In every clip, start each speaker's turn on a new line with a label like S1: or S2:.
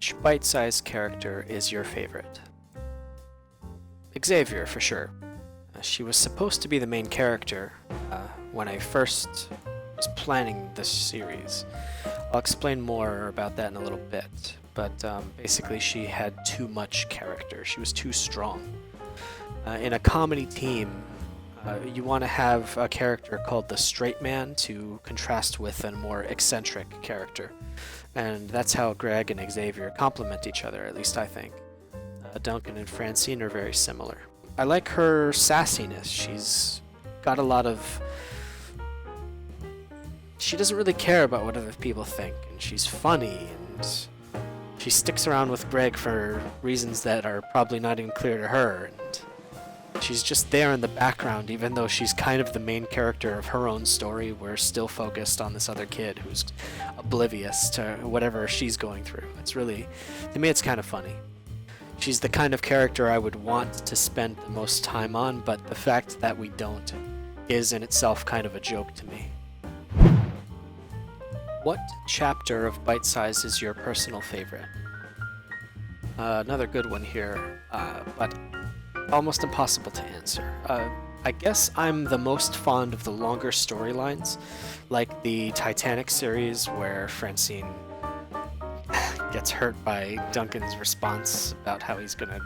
S1: which bite-sized character is your favorite? Xavier, for sure. She was supposed to be the main character when I first was planning this series. I'll explain more about that in a little bit, but basically she had too much character. She was too strong. In a comedy team, you want to have a character called the straight man to contrast with a more eccentric character. And that's how Greg and Xavier complement each other, at least I think. Duncan and Francine are very similar. I like her sassiness. She's got a lot of... She doesn't really care about what other people think, and she's funny, and she sticks around with Greg for reasons that are probably not even clear to her, and she's just there in the background. Even though she's kind of the main character of her own story, we're still focused on this other kid who's oblivious to whatever she's going through. It's really, to me, it's kind of funny. She's the kind of character I would want to spend the most time on, but the fact that we don't is in itself kind of a joke to me. What chapter of Bite Size is your personal favorite? Another good one here, but almost impossible to answer. I guess I'm the most fond of the longer storylines, like the Titanic series where Francine gets hurt by Duncan's response about how he's gonna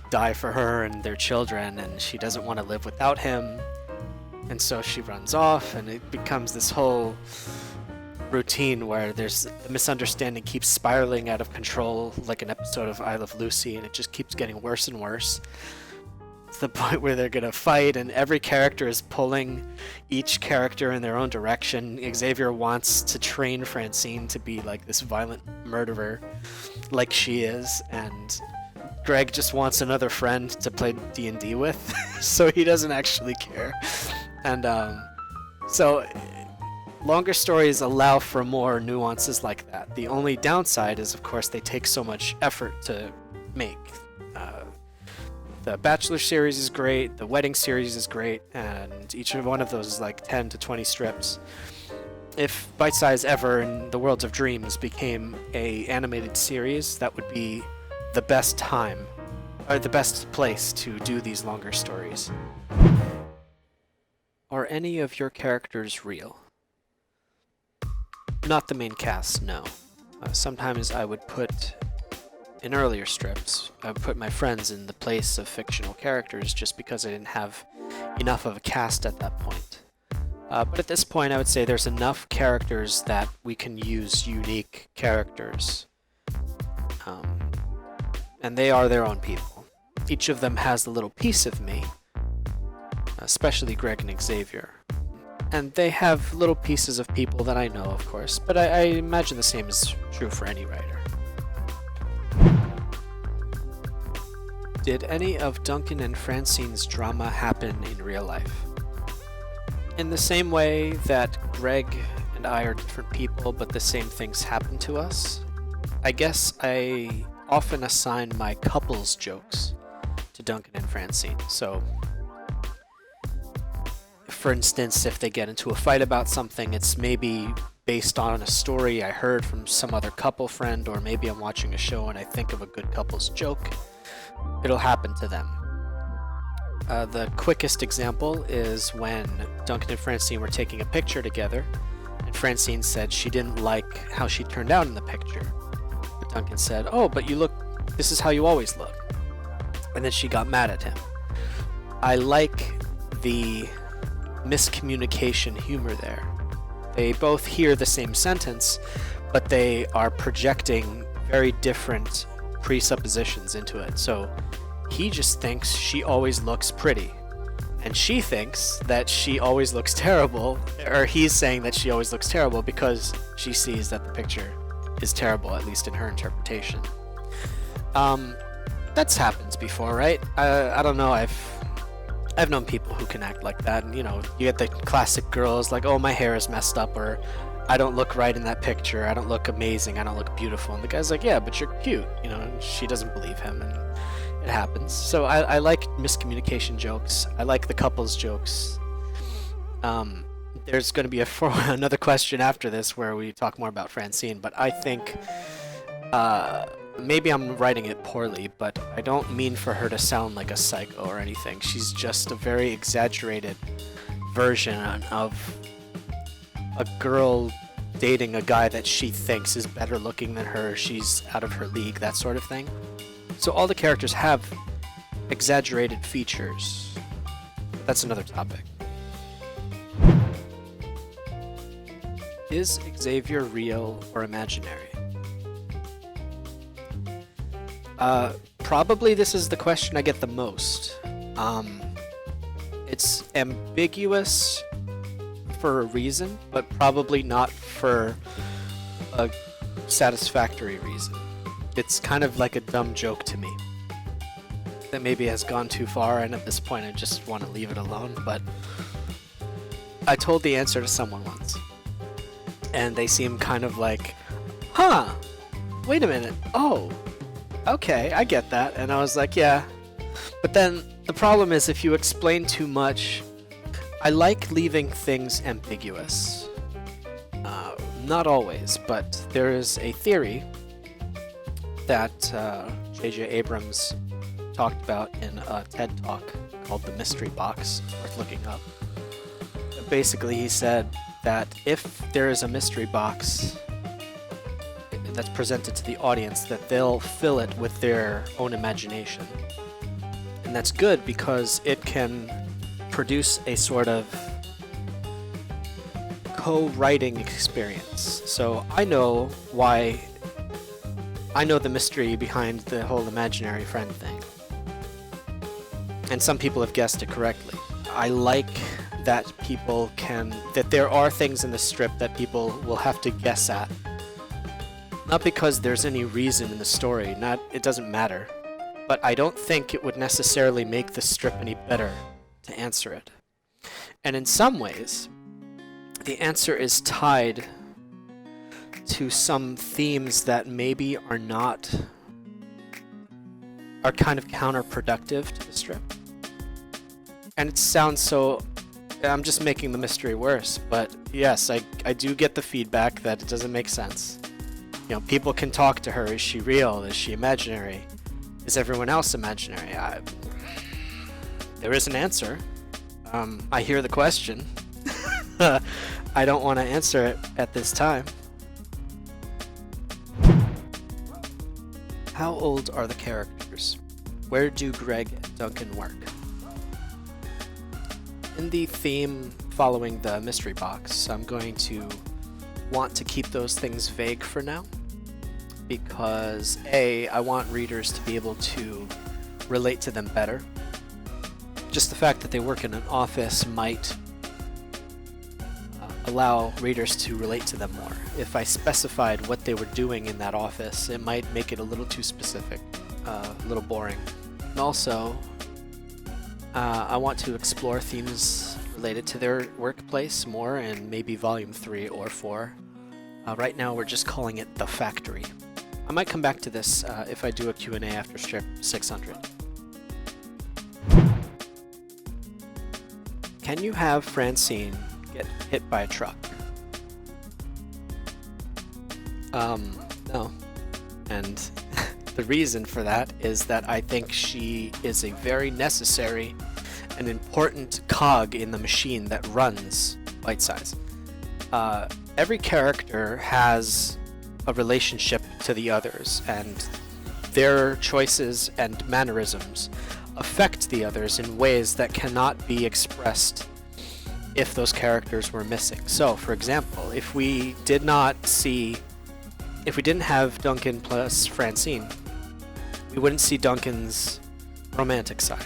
S1: die for her and their children, and she doesn't want to live without him, and so she runs off, and it becomes this whole routine where there's the misunderstanding keeps spiraling out of control like an episode of I Love Lucy, and it just keeps getting worse and worse to the point where they're gonna fight, and every character is pulling each character in their own direction. Xavier wants to train Francine to be like this violent murderer like she is, and Greg just wants another friend to play D&D with so he doesn't actually care. And so longer stories allow for more nuances like that. The only downside is, of course, they take so much effort to make. The Bachelor series is great, the Wedding series is great, and each one of those is like 10 to 20 strips. If Bite Size ever in the Worlds of Dreams became a animated series, that would be the best time, or the best place to do these longer stories. Are any of your characters real? Not the main cast, no. Sometimes I would put, in earlier strips, I would put my friends in the place of fictional characters just because I didn't have enough of a cast at that point. But at this point I would say there's enough characters that we can use unique characters. And they are their own people. Each of them has a little piece of me, especially Greg and Xavier. And they have little pieces of people that I know, of course, but I imagine the same is true for any writer. Did any of Duncan and Francine's drama happen in real life? In the same way that Greg and I are different people, but the same things happen to us, I guess I often assign my couples jokes to Duncan and Francine. So, for instance, if they get into a fight about something, it's maybe based on a story I heard from some other couple friend, or maybe I'm watching a show and I think of a good couple's joke. It'll happen to them. The quickest example is when Duncan and Francine were taking a picture together, and Francine said she didn't like how she turned out in the picture. But Duncan said, "Oh, but you look, this is how you always look." And then she got mad at him. I like the miscommunication humor there. They both hear the same sentence, but they are projecting very different presuppositions into it. So he just thinks she always looks pretty, and she thinks that she always looks terrible, or he's saying that she always looks terrible because she sees that the picture is terrible, at least in her interpretation. That's happened before, right? I don't know, I've known people who can act like that, and you know, you get the classic girls like, "Oh, my hair is messed up," or "I don't look right in that picture, I don't look amazing, I don't look beautiful," and the guy's like, "Yeah, but you're cute," you know, and she doesn't believe him, and it happens. So I like miscommunication jokes. I like the couples jokes. There's going to be another question after this where we talk more about Francine, but I think maybe I'm writing it poorly, but I don't mean for her to sound like a psycho or anything. She's just a very exaggerated version of a girl dating a guy that she thinks is better looking than her, she's out of her league, that sort of thing. So all the characters have exaggerated features. That's another topic. Is Xavier real or imaginary? Probably this is the question I get the most. It's ambiguous for a reason, but probably not for a satisfactory reason. It's kind of like a dumb joke to me that maybe has gone too far, and at this point I just want to leave it alone. But I told the answer to someone once, and they seemed kind of like, huh, wait a minute, oh, okay, I get that. And I was like, yeah. But then the problem is, if you explain too much, I like leaving things ambiguous. Not always, but there is a theory that J.J. Abrams talked about in a TED Talk called The Mystery Box. It's worth looking up. Basically, he said that if there is a mystery box that's presented to the audience, that they'll fill it with their own imagination. And that's good because it can produce a sort of co-writing experience. So I know the mystery behind the whole imaginary friend thing. And some people have guessed it correctly. I like that that there are things in the strip that people will have to guess at. Not because there's any reason in the story, it doesn't matter. But I don't think it would necessarily make the strip any better to answer it. And in some ways, the answer is tied to some themes that maybe are kind of counterproductive to the strip. And it sounds so, I'm just making the mystery worse, but yes, I do get the feedback that it doesn't make sense. You know, people can talk to her. Is she real? Is she imaginary? Is everyone else imaginary? There is an answer. I hear the question. I don't want to answer it at this time. How old are the characters? Where do Greg and Duncan work? In the theme following the mystery box, I'm going to want to keep those things vague for now, because A, I want readers to be able to relate to them better. Just the fact that they work in an office might allow readers to relate to them more. If I specified what they were doing in that office, it might make it a little too specific, a little boring. And also, I want to explore themes related to their workplace more in maybe volume 3 or 4. Right now we're just calling it The Factory. I might come back to this if I do a Q&A after strip 600. Can you have Francine get hit by a truck? No. And the reason for that is that I think she is a very necessary and important cog in the machine that runs Bite Size. Every character has a relationship to the others, and their choices and mannerisms affect the others in ways that cannot be expressed if those characters were missing. So, for example, if we didn't have Duncan plus Francine, we wouldn't see Duncan's romantic side.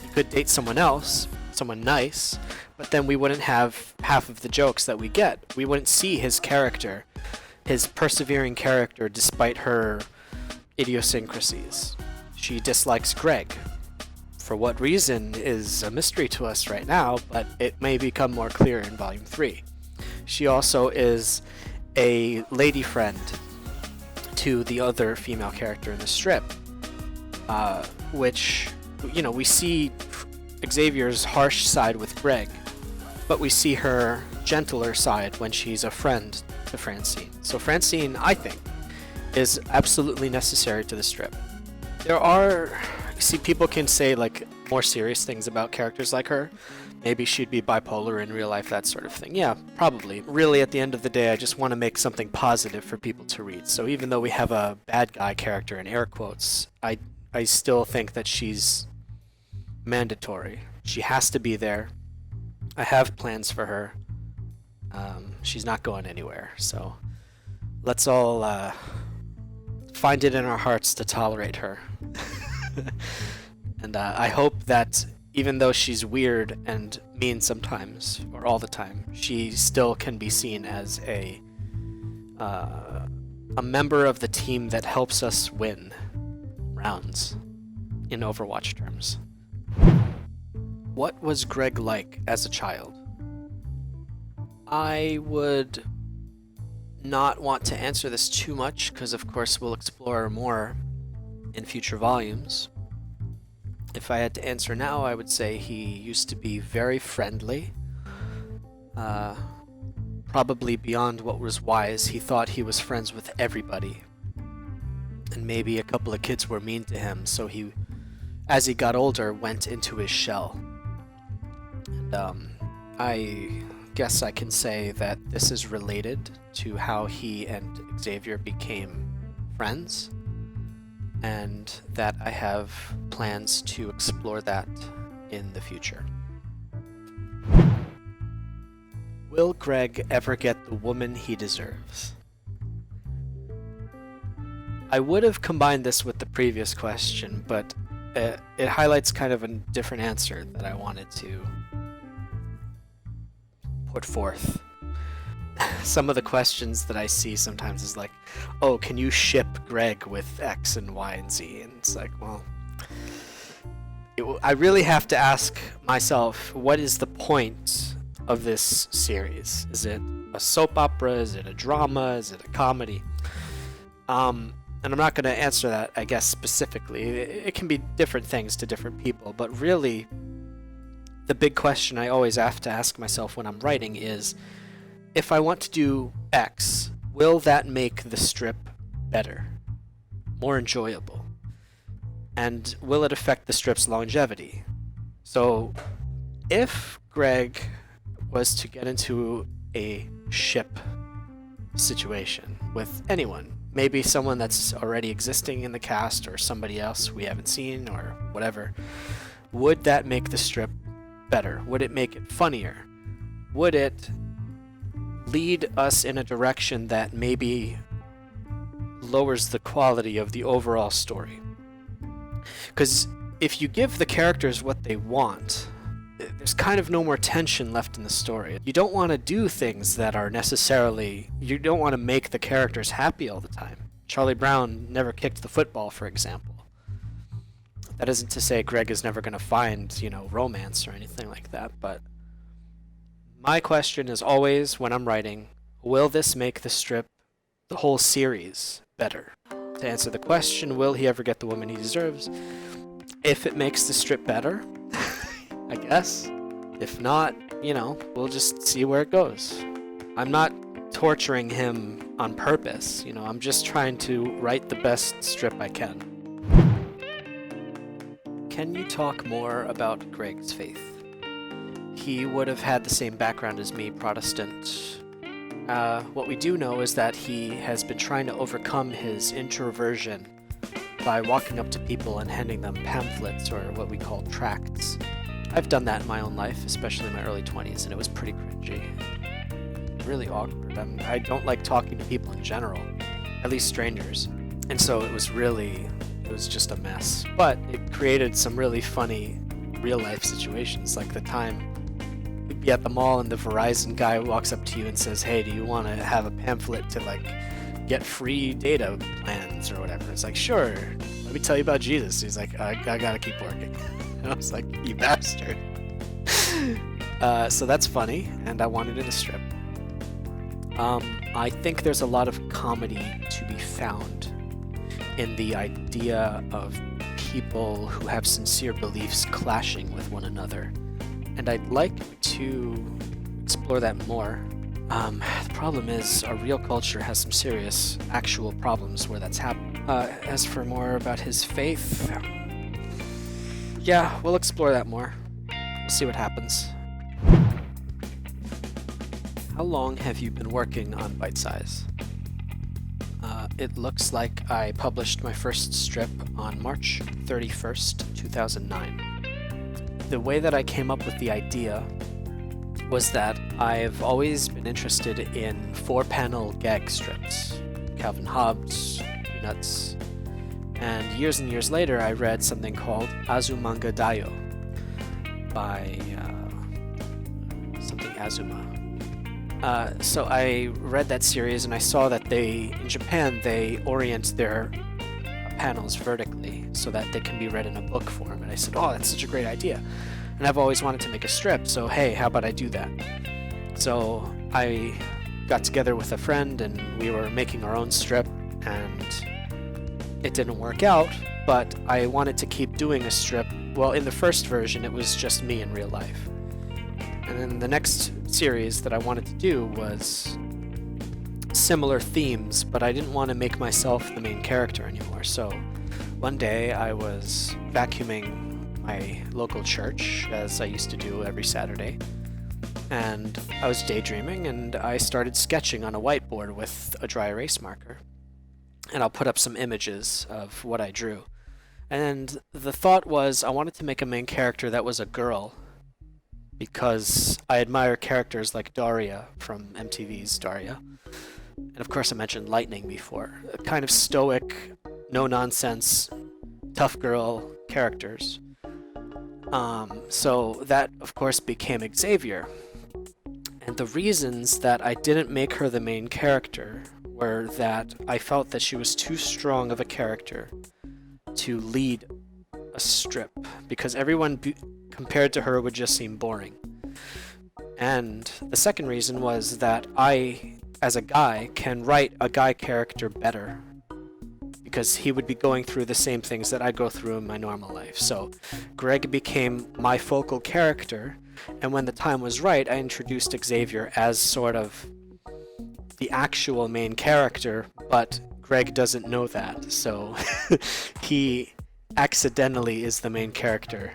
S1: He could date someone else, someone nice, but then we wouldn't have half of the jokes that we get. We wouldn't see his character, his persevering character, despite her idiosyncrasies. She dislikes Greg. For what reason is a mystery to us right now, but it may become more clear in Volume 3. She also is a lady friend to the other female character in the strip, which, you know, we see Xavier's harsh side with Greg, but we see her gentler side when she's a friend to Francine. So Francine, I think, is absolutely necessary to the strip. There are, see, people can say like more serious things about characters like her. Maybe she'd be bipolar in real life, that sort of thing. Yeah, probably. Really, at the end of the day, I just want to make something positive for people to read. So even though we have a bad guy character in air quotes, I still think that she's mandatory. She has to be there. I have plans for her. She's not going anywhere. So let's all find it in our hearts to tolerate her. And I hope that even though she's weird and mean sometimes, or all the time, she still can be seen as a member of the team that helps us win rounds in Overwatch terms. What was Greg like as a child? I would not want to answer this too much because of course we'll explore more in future volumes. If I had to answer now, I would say he used to be very friendly. Probably beyond what was wise. He thought he was friends with everybody. And maybe a couple of kids were mean to him, so he, as he got older, went into his shell. And I guess I can say that this is related to how he and Xavier became friends, and that I have plans to explore that in the future. Will Greg ever get the woman he deserves? I would have combined this with the previous question, but it highlights kind of a different answer that I wanted to put forth. Some of the questions that I see sometimes is like, oh, can you ship Greg with X and Y and Z? And it's like, well, I really have to ask myself, what is the point of this series? Is it a soap opera? Is it a drama? Is it a comedy? And I'm not going to answer that, I guess, specifically. It can be different things to different people, but really, the big question I always have to ask myself when I'm writing is, if I want to do X, will that make the strip better, more enjoyable? And will it affect the strip's longevity? So, if Greg was to get into a ship situation with anyone, maybe someone that's already existing in the cast or somebody else we haven't seen or whatever, would that make the strip better? Would it make it funnier? Would it lead us in a direction that maybe lowers the quality of the overall story? Because if you give the characters what they want, there's kind of no more tension left in the story. You don't want to do things that are necessarily... You don't want to make the characters happy all the time. Charlie Brown never kicked the football, for example. That isn't to say Greg is never going to find, romance or anything like that, but my question is always, when I'm writing, will this make the strip, the whole series, better? To answer the question, will he ever get the woman he deserves? If it makes the strip better, I guess. If not, we'll just see where it goes. I'm not torturing him on purpose, I'm just trying to write the best strip I can. Can you talk more about Greg's faith? He would have had the same background as me, Protestant. What we do know is that he has been trying to overcome his introversion by walking up to people and handing them pamphlets, or what we call tracts. I've done that in my own life, especially in my early 20s, and it was pretty cringy. Really awkward. I don't like talking to people in general, at least strangers. And so it was just a mess. But it created some really funny real-life situations, like the time we'd be at the mall and the Verizon guy walks up to you and says, hey, do you want to have a pamphlet to, get free data plans or whatever? It's like, sure, let me tell you about Jesus. He's like, I gotta keep working. And I was like, you bastard. So that's funny, and I wanted it in a strip. I think there's a lot of comedy to be found in the idea of people who have sincere beliefs clashing with one another. And I'd like to explore that more. The problem is our real culture has some serious actual problems where that's happened. As for more about his faith, yeah, we'll explore that more. We'll see what happens. How long have you been working on Bite Size? It looks like I published my first strip on March 31st, 2009. The way that I came up with the idea was that I've always been interested in 4-panel gag strips. Calvin Hobbes, Peanuts. And years later I read something called Azumanga Daioh by something Azuma. So I read that series and I saw that in Japan, they orient their panels vertically so that they can be read in a book form. And I said, oh, that's such a great idea. And I've always wanted to make a strip, so hey, how about I do that? So I got together with a friend and we were making our own strip, and it didn't work out, but I wanted to keep doing a strip. Well, in the first version, it was just me in real life. And then the next series that I wanted to do was similar themes, but I didn't want to make myself the main character anymore. So one day I was vacuuming my local church, as I used to do every Saturday, and I was daydreaming, and I started sketching on a whiteboard with a dry erase marker. And I'll put up some images of what I drew. And the thought was I wanted to make a main character that was a girl, because I admire characters like Daria from MTV's Daria. And of course I mentioned Lightning before. Kind of stoic, no-nonsense, tough girl characters. So that, of course, became Xavier. And the reasons that I didn't make her the main character were that I felt that she was too strong of a character to lead a strip, because everyone compared to her would just seem boring. And the second reason was that I, as a guy, can write a guy character better, because he would be going through the same things that I go through in my normal life. So Greg became my focal character, and when the time was right, I introduced Xavier as sort of the actual main character, but Greg doesn't know that, so he accidentally is the main character.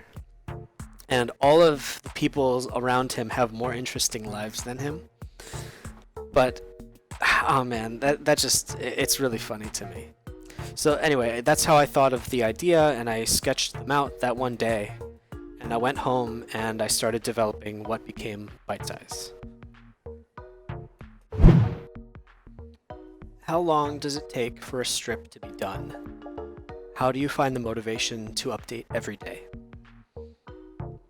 S1: And all of the people around him have more interesting lives than him. But, oh man, that just, it's really funny to me. So anyway, that's how I thought of the idea, and I sketched them out that one day. And I went home and I started developing what became Bite Size. How long does it take for a strip to be done? How do you find the motivation to update every day?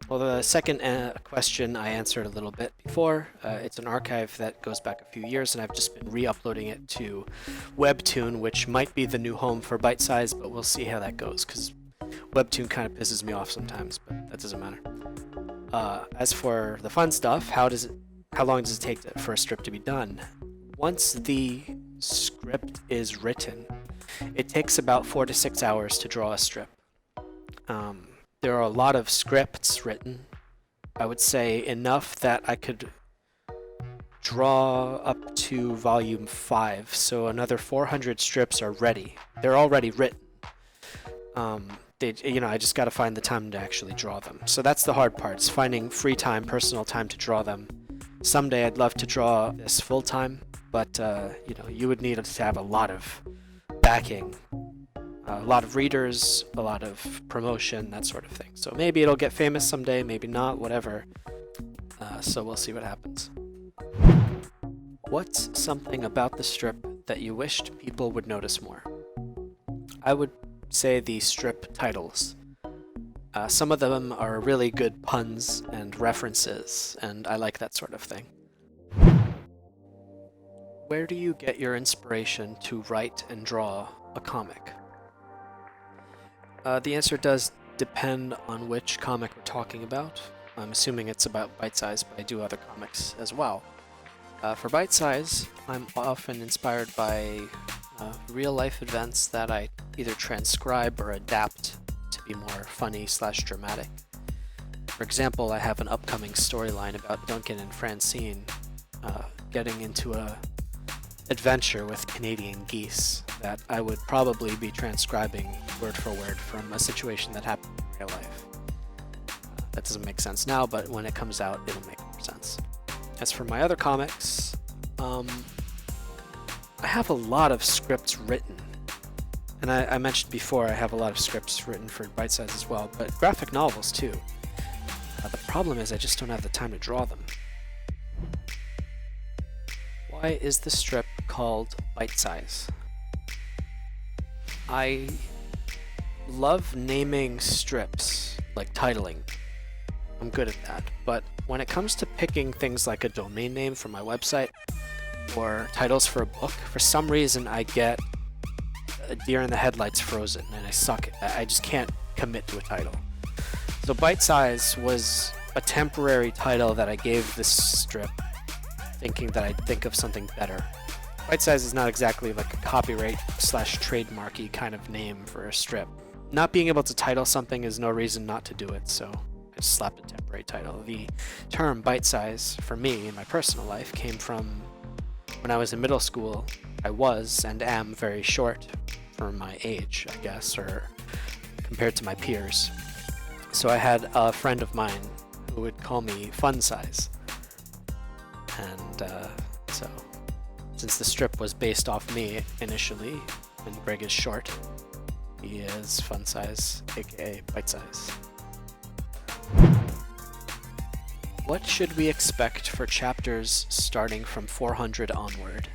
S1: Well, the second question I answered a little bit before. It's an archive that goes back a few years, and I've just been re-uploading it to Webtoon, which might be the new home for Bite Size, but we'll see how that goes, because Webtoon kind of pisses me off sometimes, but that doesn't matter. As for the fun stuff, how long does it take for a strip to be done? Once the script is written, it takes about 4 to 6 hours to draw a strip. There are a lot of scripts written. I would say enough that I could draw up to volume 5, so another 400 strips are ready. They're already written. I just got to find the time to actually draw them. So that's the hard part, is finding free time, personal time to draw them. Someday I'd love to draw this full time, but you would need to have a lot of backing, a lot of readers, a lot of promotion, that sort of thing. So maybe it'll get famous someday, maybe not, whatever. So we'll see what happens. What's something about the strip that you wished people would notice more? I would say the strip titles. Some of them are really good puns and references, and I like that sort of thing. Where do you get your inspiration to write and draw a comic? The answer does depend on which comic we're talking about. I'm assuming it's about Bite Size, but I do other comics as well. For Bite Size, I'm often inspired by real-life events that I either transcribe or adapt to be more funny/dramatic. For example, I have an upcoming storyline about Duncan and Francine getting into a adventure with Canadian geese that I would probably be transcribing word for word from a situation that happened in real life. That doesn't make sense now, but when it comes out, it'll make more sense. As for my other comics, I have a lot of scripts written. And I mentioned before, I have a lot of scripts written for Bite Size as well, but graphic novels too. The problem is I just don't have the time to draw them. Why is the strip called Bite Size? I love naming strips, like titling. I'm good at that, but when it comes to picking things like a domain name for my website or titles for a book, for some reason I get a deer in the headlights frozen and I suck. I just can't commit to a title. So Bite Size was a temporary title that I gave this strip, thinking that I'd think of something better. Bite Size is not exactly like a copyright / trademarky kind of name for a strip. Not being able to title something is no reason not to do it, so I just slapped a temporary title. The term Bite Size, for me, in my personal life, came from when I was in middle school. I was and am very short for my age, I guess, or compared to my peers. So I had a friend of mine who would call me Fun Size. And so, since the strip was based off me initially, and Greg is short, he is Fun Size, aka Bite Size. What should we expect for chapters starting from 400 onward?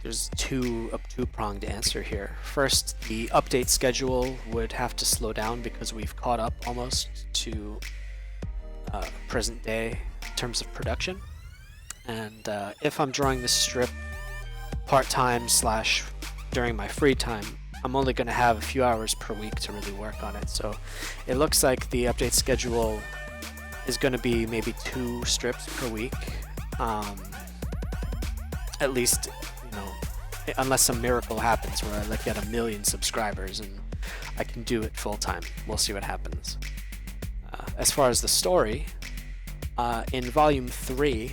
S1: There's a two-pronged answer here. First, the update schedule would have to slow down because we've caught up almost to present day in terms of production. And if I'm drawing this strip part-time / during my free time, I'm only going to have a few hours per week to really work on it. So it looks like the update schedule is going to be maybe 2 strips per week. At least, unless some miracle happens where I get 1 million subscribers and I can do it full time. We'll see what happens. As far as the story, in Volume 3,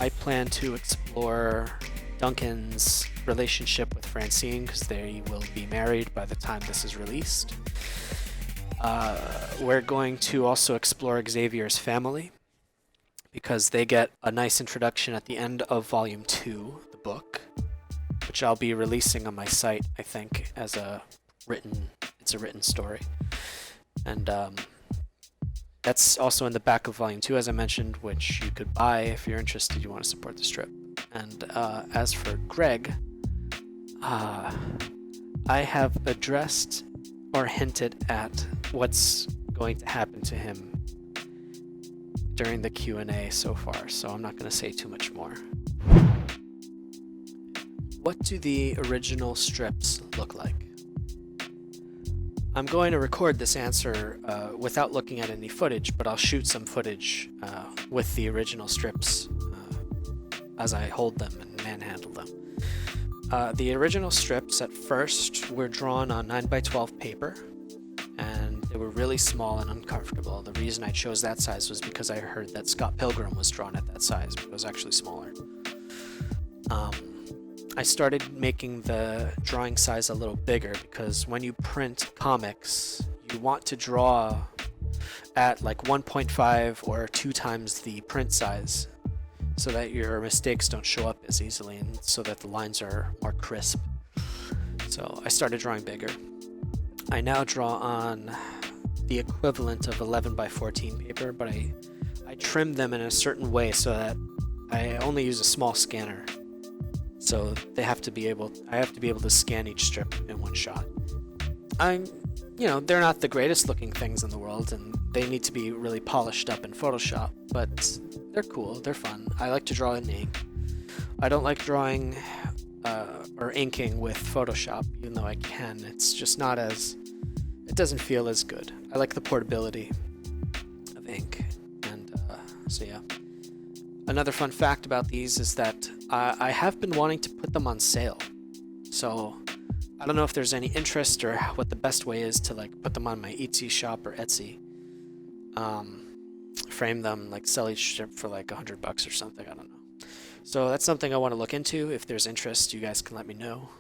S1: I plan to explore Duncan's relationship with Francine because they will be married by the time this is released. We're going to also explore Xavier's family because they get a nice introduction at the end of Volume 2, the book, which I'll be releasing on my site, I think, as it's a written story. And that's also in the back of Volume 2, as I mentioned, which you could buy if you're interested, you want to support the strip. And as for Greg, I have addressed or hinted at what's going to happen to him during the Q&A so far, so I'm not going to say too much more. What do the original strips look like? I'm going to record this answer without looking at any footage, but I'll shoot some footage with the original strips as I hold them and manhandle them. The original strips at first were drawn on 9x12 paper, and they were really small and uncomfortable. The reason I chose that size was because I heard that Scott Pilgrim was drawn at that size, but it was actually smaller. I started making the drawing size a little bigger because when you print comics, you want to draw at like 1.5 or 2 times the print size so that your mistakes don't show up as easily and so that the lines are more crisp. So I started drawing bigger. I now draw on the equivalent of 11x14 paper, but I trim them in a certain way so that I only use a small scanner. So I have to be able to scan each strip in one shot. They're not the greatest looking things in the world, and they need to be really polished up in Photoshop, but they're cool, they're fun. I like to draw in ink. I don't like drawing or inking with Photoshop, even though I can. It's just it doesn't feel as good. I like the portability of ink, and so yeah. Another fun fact about these is that I have been wanting to put them on sale. So I don't know if there's any interest or what the best way is to put them on my Etsy shop or Etsy. frame them, like sell each strip for like $100 or something. I don't know. So that's something I want to look into. If there's interest, you guys can let me know.